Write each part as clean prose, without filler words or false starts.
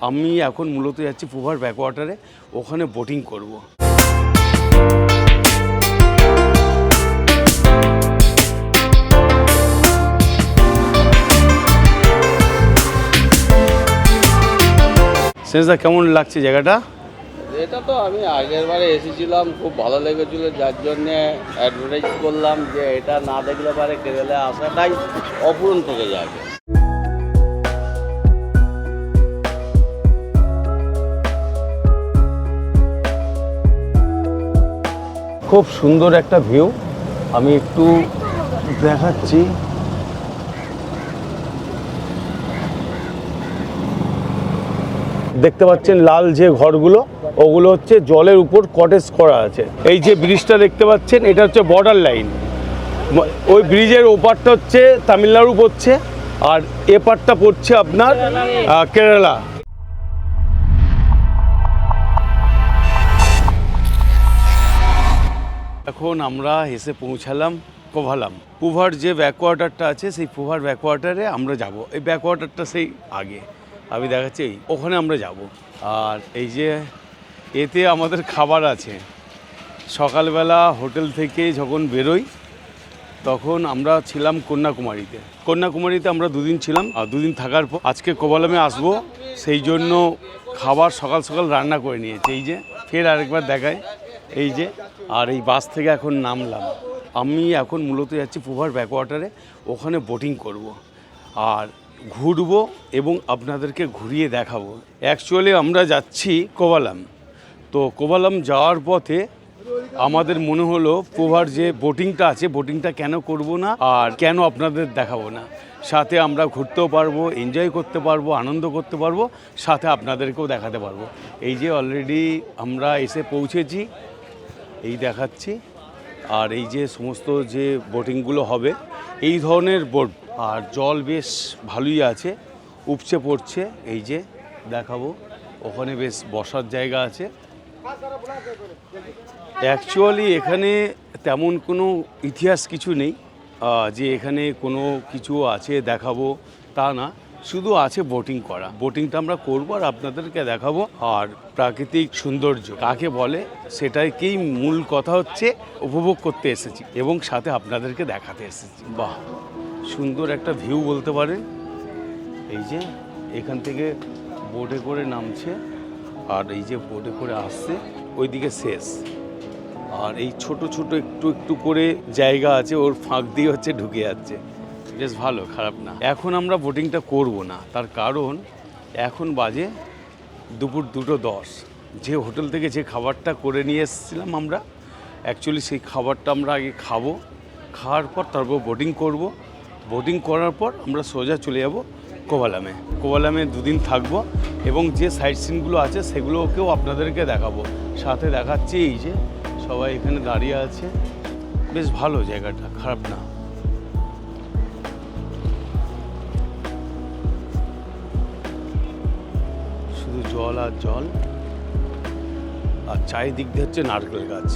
আমি এখন মূলত যাচ্ছি পুভার ব্যাকওয়াটারে, ওখানে বোটিং করব। সেন্সদা কেমন লাগছে জায়গাটা? এটা তো আমি আগের বারে এসেছিলাম, খুব ভালো লেগেছিল, যার জন্যে অ্যাডভার্টাইজ করলাম যে এটা না দেখলে পারে কেরালে আসাটাই অপূরণ থেকে যাবে। খুব সুন্দর একটা ভিউ, আমি একটু দেখাচ্ছি। দেখতে পাচ্ছেন লাল যে ঘরগুলো, ওগুলো হচ্ছে জলের উপর কটেজ করা আছে। এই যে ব্রিজটা দেখতে পাচ্ছেন, এটা হচ্ছে বর্ডার লাইন। ওই ব্রিজের ওপারটা হচ্ছে তামিলনাড়ু পড়ছে, আর এপারটা পড়ছে আপনার কেরালা। এখন আমরা এসে পৌঁছালাম কোভালাম। পুভার যে ব্যাকওয়াটারটা আছে, সেই পুভার ব্যাকওয়াটারে আমরা যাব। এই ব্যাকওয়াটারটা সেই আগে আমি দেখাচ্ছি, ওখানে আমরা যাব। আর এই যে এতে আমাদের খাবার আছে। সকালবেলা হোটেল থেকে যখন বেরোই তখন আমরা ছিলাম কন্যাকুমারীতে। কন্যাকুমারীতে আমরা দুদিন ছিলাম, আর দুদিন থাকার পর আজকে কোভালামে আসবো, সেই জন্য খাবার সকাল সকাল রান্না করে নিয়েছে। এই যে ফের আরেকবার দেখায়, এই যে। আর এই বাস থেকে এখন নামলাম। আমি এখন মূলত যাচ্ছি পুভার ব্যাকওয়াটারে, ওখানে বোটিং করব আর ঘুরবো এবং আপনাদেরকে ঘুরিয়ে দেখাবো। অ্যাকচুয়ালি আমরা যাচ্ছি কোভালাম। তো কোভালাম যাওয়ার পথে আমাদের মনে হলো পুভার যে বোটিংটা আছে, বোটিংটা কেন করব না আর কেন আপনাদের দেখাবো না। সাথে আমরা ঘুরতেও পারবো, এনজয় করতে পারবো, আনন্দ করতে পারবো, সাথে আপনাদেরকেও দেখাতে পারবো। এই যে অলরেডি আমরা এসে পৌঁছেছি, এই দেখাচ্ছি। আর এই যে সমস্ত যে বোটিংগুলো হবে, এই ধরনের বোট। আর জল বেশ ভালোই আছে, উপচে পড়ছে। এই যে দেখাবো, ওখানে বেশ বসার জায়গা আছে। অ্যাকচুয়ালি এখানে তেমন কোনো ইতিহাস কিছু নেই যে এখানে কোনো কিছু আছে দেখাবো, তা না। শুধু আছে বোটিং করা। বোটিংটা আমরা করবো আর আপনাদেরকে দেখাবো। আর প্রাকৃতিক সৌন্দর্য কাকে বলে সেটাকেই মূল কথা হচ্ছে, উপভোগ করতে এসেছি এবং সাথে আপনাদেরকে দেখাতে এসেছি। বাহ, সুন্দর একটা ভিউ বলতে পারেন। এই যে এখান থেকে বোটে করে নামছে, আর এই যে বোটে করে আসছে, ওইদিকে শেষ। আর এই ছোট ছোট একটু একটু করে জায়গা আছে, ওর ফাঁক দিয়ে হচ্ছে ঢুকে যাচ্ছে। বেশ ভালো, খারাপ না। এখন আমরা বোটিংটা করব না, তার কারণ এখন বাজে দুপুর 2:10। যে হোটেল থেকে যে খাবারটা করে নিয়ে এসেছিলাম আমরা, অ্যাকচুয়ালি সেই খাবারটা আমরা আগে খাবো, খাওয়ার পর তারপর বোটিং করব। বোটিং করার পর আমরা সোজা চলে যাব কোভালামে। কোভালামে দুদিন থাকবো এবং যে সাইট সিনগুলো আছে সেগুলোকেও আপনাদেরকে দেখাবো। সাথে দেখাচ্ছি এই যে সবাই এখানে দাঁড়িয়ে আছে, বেশ ভালো জায়গাটা, খারাপ না। শুধু জল আর জল, আর চারিদিক দিয়ে হচ্ছে নারকেল গাছ।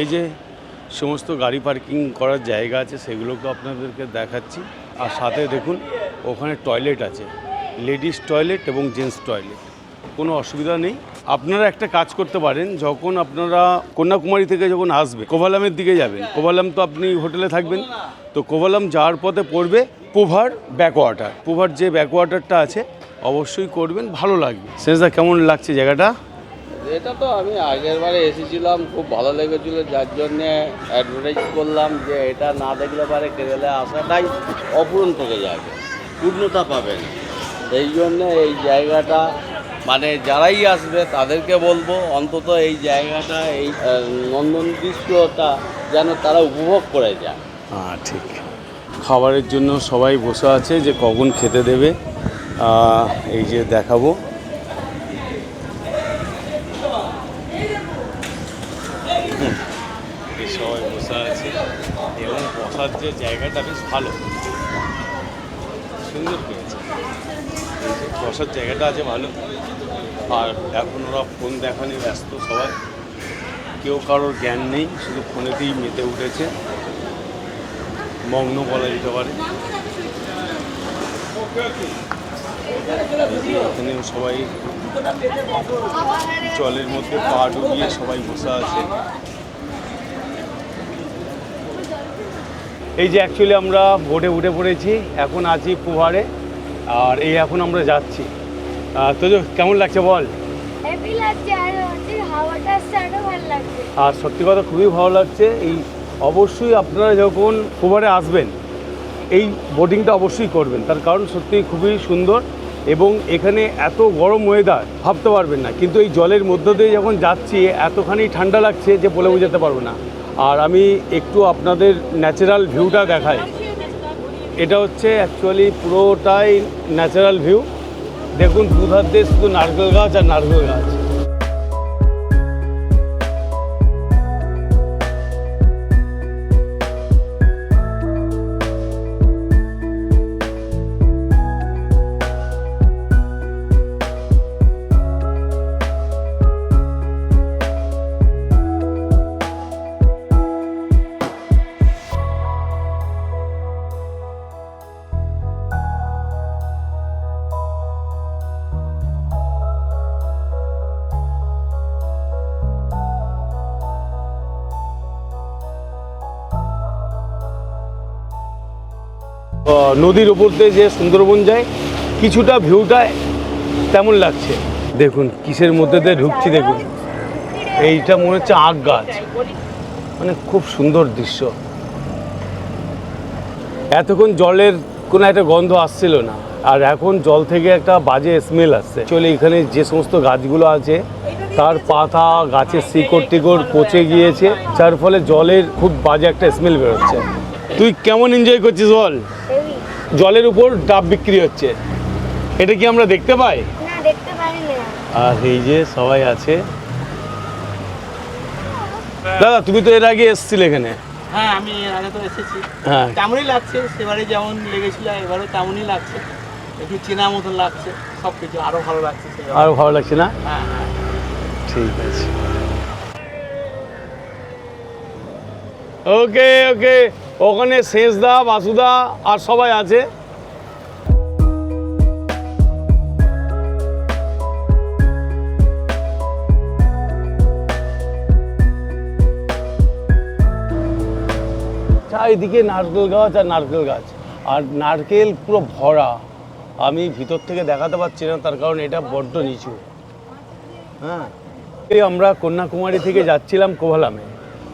এই যে সমস্ত গাড়ি পার্কিং করার জায়গা আছে, সেগুলোকে আপনাদেরকে দেখাচ্ছি। আর সাথে দেখুন ওখানে টয়লেট আছে, লেডিস টয়লেট এবং জেন্টস টয়লেট, কোনো অসুবিধা নেই। আপনারা একটা কাজ করতে পারেন, যখন আপনারা কন্যাকুমারী থেকে যখন আসবে কোভালামের দিকে যাবেন, কোভালাম তো আপনি হোটেলে থাকবেন, তো কোভালাম যাওয়ার পথে পড়বে পুভার ব্যাকওয়াটার। পুভার যে ব্যাকওয়াটারটা আছে অবশ্যই করবেন, ভালো লাগবে। সেন্সদা কেমন লাগছে জায়গাটা? এটা তো আমি আগের বারে এসেছিলাম, খুব ভালো লেগেছিল, যার জন্যে অ্যাডভার্টাইজ করলাম যে এটা না দেখলে পারে কেরালে আসাটাই অপূরণ থেকে যাবে, পূর্ণতা পাবেন। সেই জন্যে এই জায়গাটা, মানে যারাই আসবে তাদেরকে বলবো অন্তত এই জায়গাটা, এই নন্দন দৃশ্যটা যেন তারা উপভোগ করে যায়। হ্যাঁ, ঠিক। খাবারের জন্য সবাই বসে আছে, যে কখন খেতে দেবে। এই যে দেখাবো, সবাই বসে আছে এবং বসার যে জায়গাটা বেশ ভালো, সুন্দর পেয়েছে। বসার জায়গাটা আছে ভালো। আর এখন ওরা ফোন দেখা নিয়ে ব্যস্ত সবাই, কেউ কারোর জ্ঞান নেই, শুধু ফোনেতেই মেতে উঠেছে। মগ্ন বলা যেতে পারে। এখানে সবাই জলের মধ্যে পা ডুবিয়ে সবাই বসে আছে। এই যে অ্যাকচুয়ালি আমরা বোটে উঠে পড়েছি, এখন আছি পুহারে, আর এই এখন আমরা যাচ্ছি। তো কেমন লাগছে বল? হ্যাপি লাগছে, আর নদীর হাওয়াটা আসছে আরো ভালো লাগছে। আর সত্যি কথা খুবই ভালো লাগছে। এই অবশ্যই আপনারা যখন পুহারে আসবেন এই বোটিংটা অবশ্যই করবেন, তার কারণ সত্যি খুবই সুন্দর এবং এখানে এত গরম ওয়েদার ভাবতে পারবেন না, কিন্তু এই জলের মধ্য দিয়ে যখন যাচ্ছি এতখানি ঠান্ডা লাগছে যে বলে বোঝাতে পারবো না। আর আমি একটু আপনাদের ন্যাচারাল ভিউটা দেখাই। এটা হচ্ছে অ্যাকচুয়ালি পুরোটাই ন্যাচারাল ভিউ। দেখুন দুধার দিয়ে শুধু নারকেল গাছ আর নারকেল গাছ। নদীর উপর দিয়ে যে সুন্দরবন যায় কিছুটা ভিউটা তেমন লাগছে। দেখুন কিসের মধ্যে দিয়ে ঢুকছি, দেখুন এইটা মনে হচ্ছে আখ গাছ, মানে খুব সুন্দর দৃশ্য। এতক্ষণ জলের কোনো একটা গন্ধ আসছিল না, আর এখন জল থেকে একটা বাজে স্মেল আসছে। চলে এখানে যে সমস্ত গাছগুলো আছে তার পাতা গাছের শিকড় টিকড় পচে গিয়েছে, যার ফলে জলের খুব বাজে একটা স্মেল বেরোচ্ছে। তুই কেমন এনজয় করছিস বল? জলের উপর ডাব বিক্রি হচ্ছে, এটা কি আমরা দেখতে পাই? না, দেখতে পারি না। আর এই যে সবাই আছে। দাদা তুমি তো এর আগে এসেছিলে এখানে? হ্যাঁ, আমি এর আগে তো এসেছি। হ্যাঁ, তেমনই লাগছে, সেবারে যেমন লেগেছিল এবারও তেমনই লাগছে, একটু চেনা মতন লাগছে, সব কিছু আরও ভালো লাগছে। আরো ভালো লাগছে না? হ্যাঁ হ্যাঁ, ঠিক আছে, ওকে ওকে। ওখানে শেষদা বাসুদা আর সবাই আছে। চারিদিকে নারকেল গাছ আর নারকেল গাছ, আর নারকেল পুরো ভরা। আমি ভিতর থেকে দেখাতে পারছি না, তার কারণ এটা বড্ড নিচু। হ্যাঁ, এই আমরা কন্যাকুমারী থেকে যাচ্ছিলাম কোভালামে,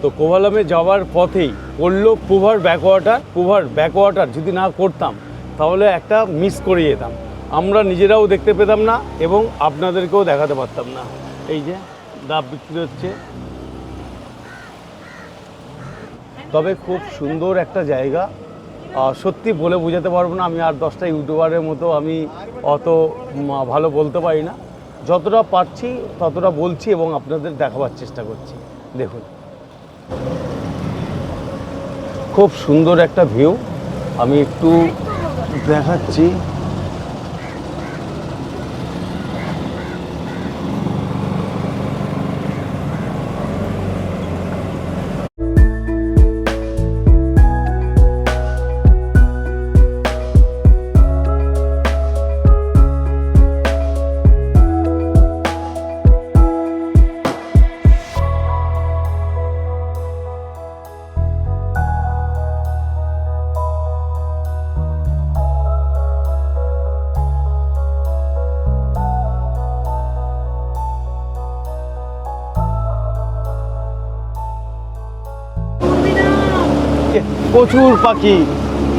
তো কোভালামে যাওয়ার পথেই পড়লো পুভার ব্যাকওয়াটার। পুভার ব্যাকওয়াটার যদি না করতাম তাহলে একটা মিস করে যেতাম, আমরা নিজেরাও দেখতে পেতাম না এবং আপনাদেরকেও দেখাতে পারতাম না। এই যে ডাব বিক্রি হচ্ছে, তবে খুব সুন্দর একটা জায়গা। সত্যি বলে বোঝাতে পারবো না, আমি আর 10টা ইউটিউবারের মতো আমি অত ভালো বলতে পারি না, যতটা পারছি ততটা বলছি এবং আপনাদের দেখাবার চেষ্টা করছি। দেখুন খুব সুন্দর একটা ভিউ, আমি একটু দেখাচ্ছি। প্রচুর পাখি,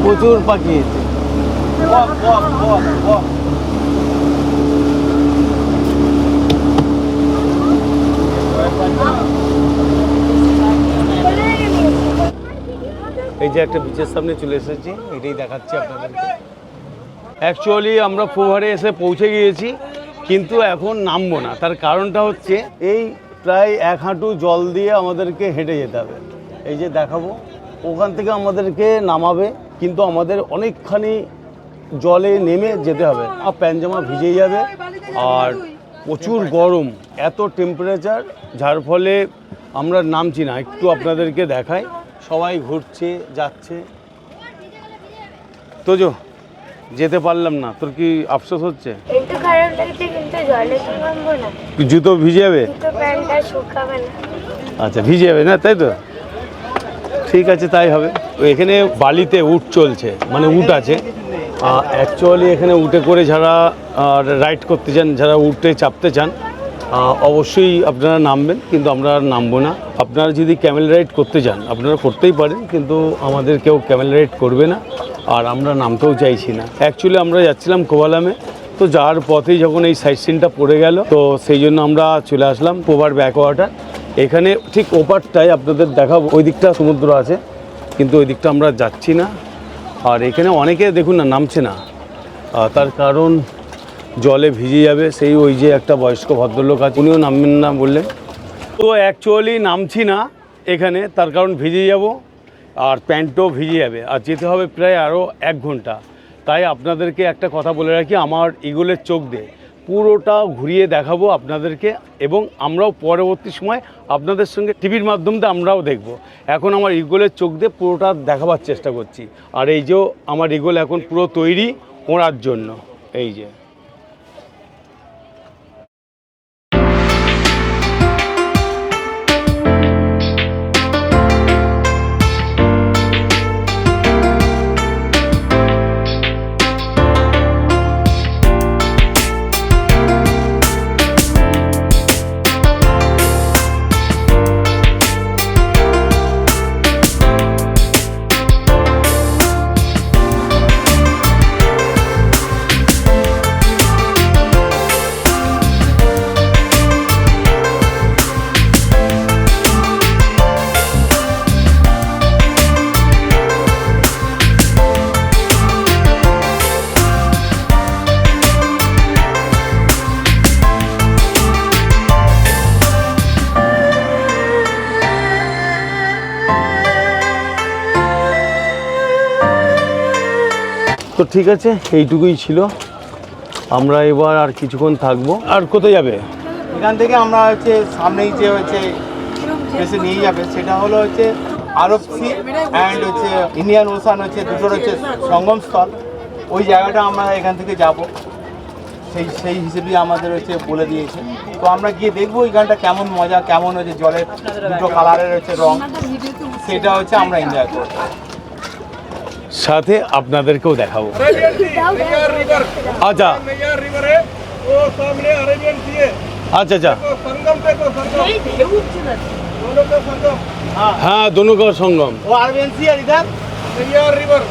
প্রচুর পাখি। এই যে একটা বিচের সামনে চলে এসেছি, এটাই দেখাচ্ছি আপনাদেরকে। অ্যাকচুয়ালি আমরা পুভারে এসে পৌঁছে গিয়েছি, কিন্তু এখন নামবো না। তার কারণটা হচ্ছে এই প্রায় 1 হাঁটু জল দিয়ে আমাদেরকে হেঁটে যেতে হবে। এই যে দেখাবো, ওখান থেকে আমাদেরকে নামাবে, কিন্তু আমাদের অনেকখানি জলে নেমে যেতে হবে, আর প্যান্ট জামা ভিজে যাবে, আর প্রচুর গরম, এত টেম্পারেচার, যার ফলে আমরা নামছি না। একটু আপনাদেরকে দেখাই, সবাই ঘুরছে যাচ্ছে, তোজো যেতে পারলাম না, তোর কি আফসোস হচ্ছে? একটু খারাপ লাগছে, কিন্তু জলে তো নামবো না, জুতো ভিজে যাবে? কিন্তু প্যান্টটা শুকাবে না। আচ্ছা, ভিজে যাবে না, তাই তো? ঠিক আছে, তাই হবে। এখানে বালিতে উট চলছে, মানে উট আছে। অ্যাকচুয়ালি এখানে উটে করে যারা রাইড করতে চান, যারা উটে চাপতে চান, অবশ্যই আপনারা নামবেন, কিন্তু আমরা আর নামবো না। আপনারা যদি ক্যামেল রাইড করতে চান আপনারা করতেই পারেন, কিন্তু আমাদের কেউ ক্যামেল রাইড করবে না, আর আমরা নামতেও চাইছি না। অ্যাকচুয়ালি আমরা যাচ্ছিলাম কোভালামে, তো যাওয়ার পথেই যখন এই সাইট সিনটা পড়ে গেল, তো সেই জন্য আমরা চলে আসলাম পোভার ব্যাকওয়াটার। এখানে ঠিক ওপারটায় আপনাদের দেখাবো, ওই দিকটা সমুদ্র আছে, কিন্তু ওই দিকটা আমরা যাচ্ছি না। আর এখানে অনেকে দেখুন না, নামছে না, তার কারণ জলে ভিজে যাবে। সেই ওই যে একটা বয়স্ক ভদ্রলোক আছে, উনিও নামবেন না বললেন। তো অ্যাকচুয়ালি নামছি না এখানে, তার কারণ ভিজে যাব, আর প্যান্টও ভিজে যাবে, আর যেতে হবে প্রায় আরও 1 ঘন্টা। তাই আপনাদেরকে একটা কথা বলে রাখি, আমার ঈগলের চোখ দিয়ে পুরোটা ঘুরিয়ে দেখাবো আপনাদেরকে, এবং আমরাও পরবর্তী সময় আপনাদের সঙ্গে টিভির মাধ্যমে আমরাও দেখব। এখন আমার ঈগলের চোখ দিয়ে পুরোটা দেখাবার চেষ্টা করছি। আর এই যে আমার ঈগল এখন পুরো তৈরি ওড়ার জন্য, এই যে। তো ঠিক আছে, এইটুকুই ছিল। আমরা এবার আর কিছুক্ষণ থাকবো। আর কোথায় যাবে? এখান থেকে আমরা হচ্ছে সামনেই যে হচ্ছে বেশি নিয়ে যাবে, সেটা হলো হচ্ছে আরব সি অ্যান্ড হচ্ছে ইন্ডিয়ান ওশান, হচ্ছে দুটোর হচ্ছে সঙ্গম স্থল। ওই জায়গাটা আমরা এখান থেকে যাব, সেই হিসেবেই আমাদের হচ্ছে বলে দিয়েছে। তো আমরা গিয়ে দেখবো ওইখানটা কেমন মজা, কেমন হচ্ছে জলের দুটো কালারের হচ্ছে রং, সেটা হচ্ছে আমরা এনজয় করবো, সাথে আপনাদেরকেও দেখাবো। আচ্ছা আচ্ছা আচ্ছা, हाँ दोनों का संगम। वो अरबियन सी है इधर नैयार रिवर,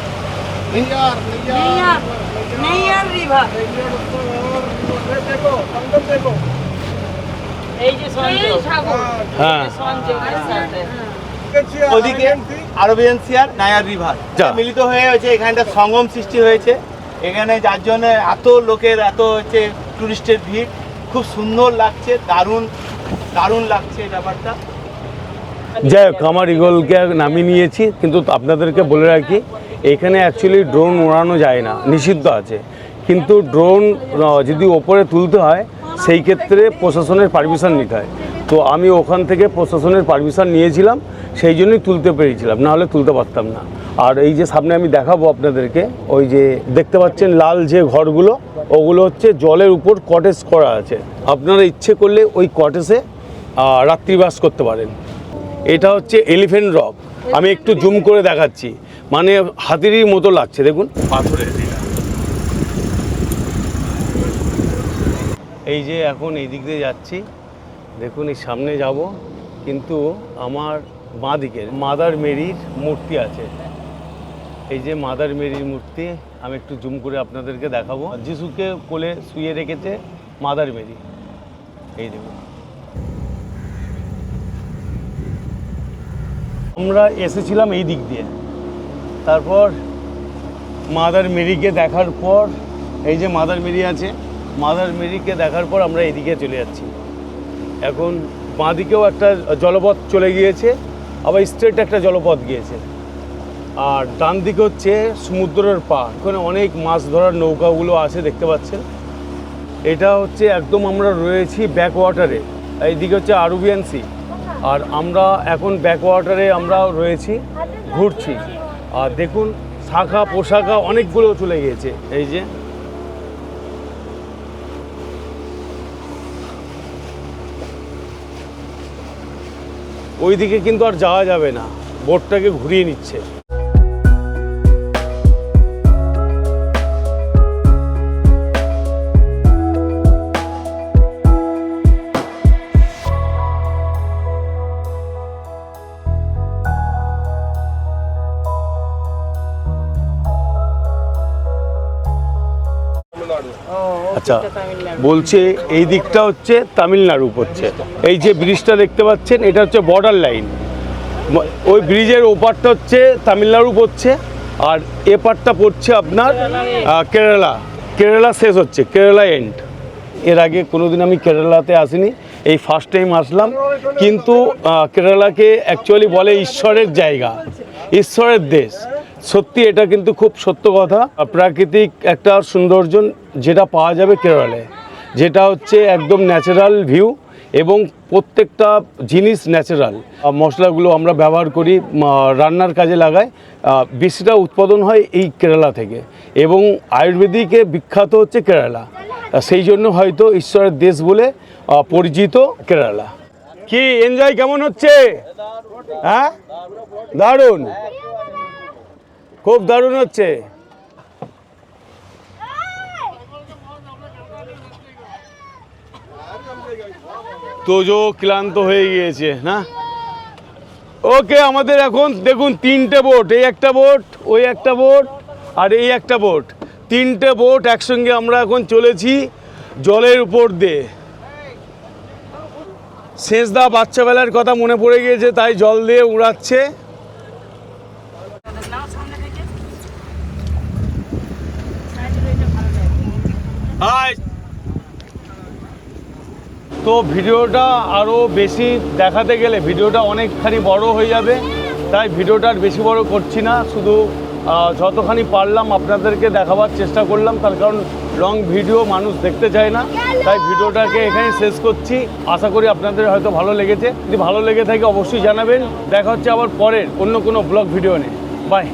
नैयार रिवर, देखो संगम देखो, এই যে সংযোগ, হ্যাঁ ওদিকে আরবিয়ান সি আর নায়ার রিভার মিলিত হয়ে হচ্ছে এখানটা সঙ্গম সৃষ্টি হয়েছে। এখানে যার জন্য এত লোকের, এত হচ্ছে টুরিস্টের ভিড়, খুব সুন্দর লাগছে, দারুণ লাগছে ব্যাপারটা। যাই হোক, আমার ঈগলকে নামিয়ে নিয়েছি, কিন্তু আপনাদেরকে বলে রাখি এখানে অ্যাকচুয়ালি ড্রোন ওড়ানো যায় না, নিষিদ্ধ আছে। কিন্তু ড্রোন যদি ওপরে তুলতে হয় সেই ক্ষেত্রে প্রশাসনের পারমিশন নিতে হয়। তো আমি ওখান থেকে প্রশাসনের পারমিশন নিয়েছিলাম, সেই জন্যই তুলতে পেরেছিলাম, নাহলে তুলতে পারতাম না। আর এই যে সামনে আমি দেখাবো আপনাদেরকে, ওই যে দেখতে পাচ্ছেন লাল যে ঘরগুলো, ওগুলো হচ্ছে জলের উপর কটেজ করা আছে। আপনারা ইচ্ছে করলে ওই কটেজে রাত্রিবাস করতে পারেন। এটা হচ্ছে এলিফ্যান্ট রক, আমি একটু জুম করে দেখাচ্ছি, মানে হাতিরই মতো লাগছে, দেখুন পাথরের। এই যে এখন এই দিক দিয়ে যাচ্ছি, দেখুন এই সামনে যাব, কিন্তু আমার বাঁ দিকে মাদার মেরির মূর্তি আছে। এই যে মাদার মেরির মূর্তি, আমি একটু জুম করে আপনাদেরকে দেখাবো। যিশুকে কোলে শুয়ে রেখেছে মাদার মেরি, এই দেখুন। আমরা এসেছিলাম এই দিক দিয়ে, তারপর মাদার মেরিকে দেখার পর, এই যে মাদার মেরি আছে, মাদার মেরিকে দেখার পর আমরা এদিকে চলে যাচ্ছি। এখন বাঁ দিকেও একটা জলপথ চলে গিয়েছে, আবার স্ট্রেট একটা জলপথ গিয়েছে, আর ডান দিকে হচ্ছে সমুদ্রের পাড়। ওখানে অনেক মাছ ধরার নৌকাগুলো আছে, দেখতে পাচ্ছেন। এটা হচ্ছে একদম আমরা রয়েছি ব্যাকওয়াটারে, এইদিকে হচ্ছে আরবিয়ান সি, আর আমরা এখন ব্যাকওয়াটারে আমরা রয়েছি, ঘুরছি। আর দেখুন শাখা পোশাকা অনেকগুলো চলে গিয়েছে। এই যে ওইদিকে কিন্তু আর যাওয়া যাবে না, বোটটাকে ঘুরিয়ে নিচ্ছে। আচ্ছা, বলছে এই দিকটা হচ্ছে তামিলনাড়ু পড়ছে। এই যে ব্রিজটা দেখতে পাচ্ছেন এটা হচ্ছে বর্ডার লাইন, ওই ব্রিজের ওপারটা হচ্ছে তামিলনাড়ু পড়ছে আর এপারটা পড়ছে আপনার কেরালা। কেরালা শেষ হচ্ছে, কেরালা এন্ড। এর আগে কোনোদিন আমি কেরালাতে আসিনি, এই ফার্স্ট টাইম আসলাম। কিন্তু কেরালাকে অ্যাকচুয়ালি বলে ঈশ্বরের জায়গা, ঈশ্বরের দেশ। সত্যি এটা কিন্তু খুব সত্য কথা। প্রাকৃতিক একটা সৌন্দর্য যেটা পাওয়া যাবে কেরালায়, যেটা হচ্ছে একদম ন্যাচারাল ভিউ এবং প্রত্যেকটা জিনিস ন্যাচারাল। মশলাগুলো আমরা ব্যবহার করি, রান্নার কাজে লাগাই, বেশিটা উৎপাদন হয় এই কেরালা থেকে। এবং আয়ুর্বেদিকে বিখ্যাত হচ্ছে কেরালা, সেই জন্য হয়তো ঈশ্বরের দেশ বলে পরিচিত কেরালা। কি এনজয় কেমন হচ্ছে? হ্যাঁ, দারুণ, খুব দারুণ হচ্ছে। তোজো ক্লান্ত হয়ে গিয়েছে না? ওকে, আমাদের এখন দেখুন 3টে বোট, এই একটা বোট, ওই একটা বোট আর এই একটা বোট, 3টে বোট একসঙ্গে আমরা এখন চলেছি জলের উপর দিয়ে। শেষদা বাচ্চাবেলার কথা মনে পড়ে গিয়েছে, তাই জল দিয়ে উড়াচ্ছে। হাই। তো ভিডিওটা আরও বেশি দেখাতে গেলে ভিডিওটা অনেকখানি বড় হয়ে যাবে, তাই ভিডিওটা আর বেশি বড় করছি না। শুধু যতখানি পারলাম আপনাদেরকে দেখাবার চেষ্টা করলাম, তার কারণ লং ভিডিও মানুষ দেখতে চায় না, তাই ভিডিওটাকে এখানে শেষ করছি। আশা করি আপনাদের হয়তো ভালো লেগেছে। যদি ভালো লেগে থাকে অবশ্যই জানাবেন। দেখা হচ্ছে আবার পরের অন্য কোনো ব্লগ ভিডিও নিয়ে। বাই।